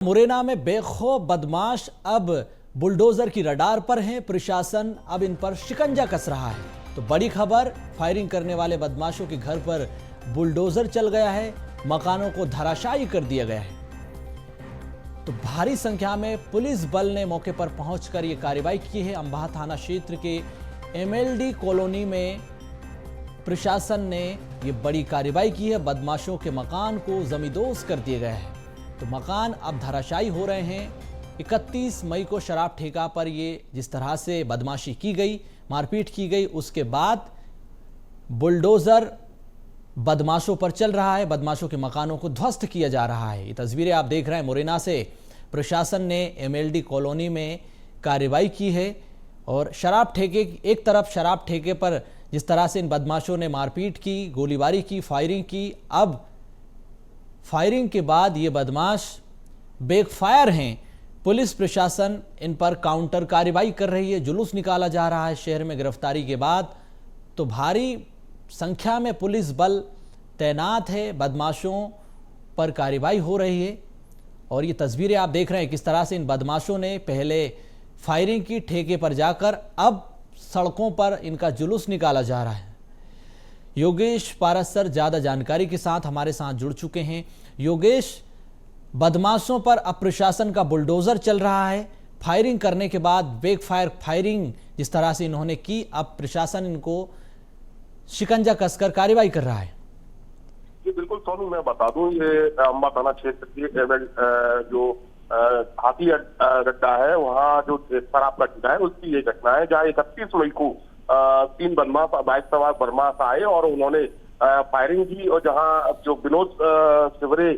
मुरैना में बेखौफ बदमाश अब बुलडोजर की रडार पर हैं। प्रशासन अब इन पर शिकंजा कस रहा है। तो बड़ी खबर, फायरिंग करने वाले बदमाशों के घर पर बुलडोजर चल गया है, मकानों को धराशायी कर दिया गया है। तो भारी संख्या में पुलिस बल ने मौके पर पहुंचकर यह कार्रवाई की है। अंबाह थाना क्षेत्र के MLD कॉलोनी में प्रशासन ने यह बड़ी कार्रवाई की है। बदमाशों के मकान को जमींदोज कर दिया गया है। तो मकान अब धराशायी हो रहे हैं। 31 मई को शराब ठेका पर ये जिस तरह से बदमाशी की गई, मारपीट की गई, उसके बाद बुलडोजर बदमाशों पर चल रहा है। बदमाशों के मकानों को ध्वस्त किया जा रहा है। ये तस्वीरें आप देख रहे हैं। मुरैना से प्रशासन ने MLD कॉलोनी में कार्रवाई की है और शराब ठेके, एक तरफ शराब ठेके पर जिस तरह से इन बदमाशों ने मारपीट की, गोलीबारी की, फायरिंग की, अब फायरिंग के बाद ये बदमाश बैकफायर हैं। पुलिस प्रशासन इन पर काउंटर कार्रवाई कर रही है। जुलूस निकाला जा रहा है शहर में गिरफ्तारी के बाद। तो भारी संख्या में पुलिस बल तैनात है। बदमाशों पर कार्रवाई हो रही है और ये तस्वीरें आप देख रहे हैं किस तरह से इन बदमाशों ने पहले फायरिंग की ठेके पर जाकर, अब सड़कों पर इनका जुलूस निकाला जा रहा है। योगेश पारसर ज्यादा जानकारी के साथ हमारे साथ जुड़ चुके हैं। योगेश, बदमाशों पर अब प्रशासन का बुलडोजर चल रहा है। फायरिंग करने के बाद बैकफायर फायरिंग जिस तरह से इन्होंने की, अब प्रशासन इनको शिकंजा कसकर कार्रवाई कर रहा है। जी बिल्कुल सोनू, मैं बता दूं, ये अंबा थाना क्षेत्र की जो हाथी अड्डा है, वहाँ जो शराब का ठेका है उसकी ये घटना है, जहाँ 31 मई को 3 बदमाश बाइक सवार बदमाश आए और उन्होंने फायरिंग की। और जहां जो विनोद सिवरे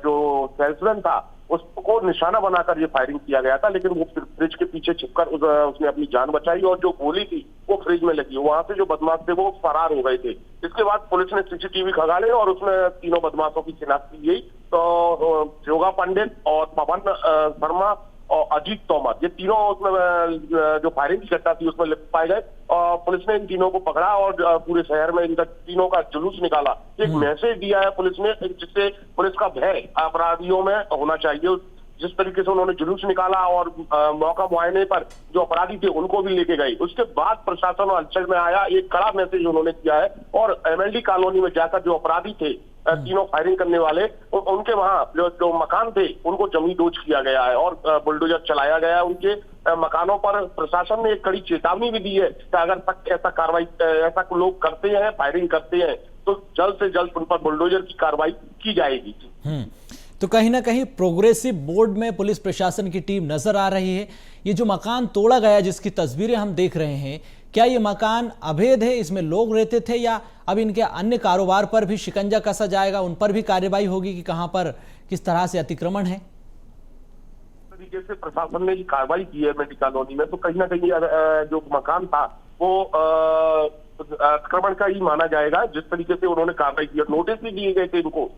जो सेल्समैन था उसको निशाना बनाकर ये फायरिंग किया गया था, लेकिन वो फ्रिज के पीछे छिपकर उसने अपनी जान बचाई और जो गोली थी वो फ्रिज में लगी। वहां से जो बदमाश थे वो फरार हो गए थे। इसके बाद पुलिस ने CCTV खंगाले और उसमें तीनों बदमाशों की शिनाख्त की गई। तो योगा पंडित और पवन शर्मा और अजीत तोमर, ये तीनों उसमें जो फायरिंग की घटना थी उसमें लिप्त पाए गए और पुलिस ने इन तीनों को पकड़ा और पूरे शहर में इनका तीनों का जुलूस निकाला। एक मैसेज दिया है पुलिस ने, जिससे पुलिस का भय अपराधियों में होना चाहिए। जिस तरीके से उन्होंने जुलूस निकाला और मौका मुआयने पर जो अपराधी थे उनको भी लेके गए। उसके बाद प्रशासन हलचल में आया, एक कड़ा मैसेज उन्होंने किया है और MLD कॉलोनी में जाकर जो अपराधी थे, तीनों फायरिंग करने वाले, उनके वहां जो मकान थे उनको जमींदोज किया गया है और बुलडोजर चलाया गया है उनके मकानों पर। प्रशासन ने एक कड़ी चेतावनी भी दी है कि अगर तक ऐसा कार्रवाई ऐसा लोग करते हैं, फायरिंग करते हैं, तो जल्द से जल्द उन पर बुलडोजर की कार्रवाई की जाएगी। तो कहीं ना कहीं प्रोग्रेसिव बोर्ड में पुलिस प्रशासन की टीम नजर आ रही है। ये जो मकान तोड़ा गया जिसकी तस्वीरें हम देख रहे हैं, क्या ये मकान अवैध है, इसमें लोग रहते थे, या अब इनके अन्य कारोबार पर भी शिकंजा कसा जाएगा, उन पर भी कार्रवाई होगी कि कहां पर किस तरह से अतिक्रमण है? तरीके से प्रशासन ने कार्रवाई की है MLD कॉलोनी में, तो कहीं ना कहीं जो मकान था वो अतिक्रमण का ही माना जाएगा। जिस तरीके से उन्होंने कार्रवाई की, नोटिस भी दिए गए थे इनको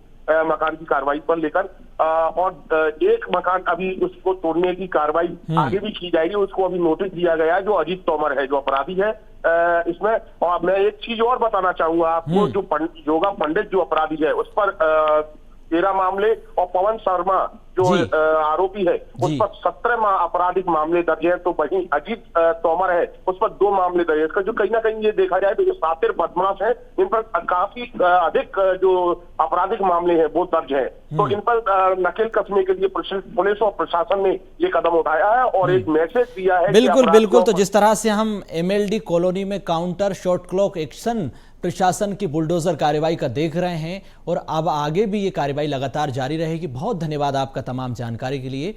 मकान की कार्रवाई पर लेकर, और एक मकान अभी उसको तोड़ने की कार्रवाई आगे भी की जाएगी। उसको अभी नोटिस दिया गया है, जो अजीत तोमर है जो अपराधी है इसमें। और मैं एक चीज और बताना चाहूंगा आपको, जो योगा पंडित जो अपराधी है उस पर 13 मामले और पवन शर्मा जो आरोपी है उस पर 17 आपराधिक मामले दर्ज हैं। तो वहीं अजीत तोमर है उस पर 2 मामले दर्ज है। इसका जो कहीं ना कहीं ये देखा जाए तो जो शातिर बदमाश है इन पर काफी अधिक जो आपराधिक मामले हैं वो दर्ज है। तो इन पर नकेल कसने के लिए पुलिस और प्रशासन ने ये कदम उठाया है और एक मैसेज दिया है। बिल्कुल बिल्कुल। तो जिस तरह से हम MLD कॉलोनी में काउंटर शॉट क्लॉक एक्शन प्रशासन की बुलडोजर कार्रवाई का देख रहे हैं और अब आगे भी ये कार्रवाई लगातार जारी रहेगी। बहुत धन्यवाद आपका तमाम जानकारी के लिए।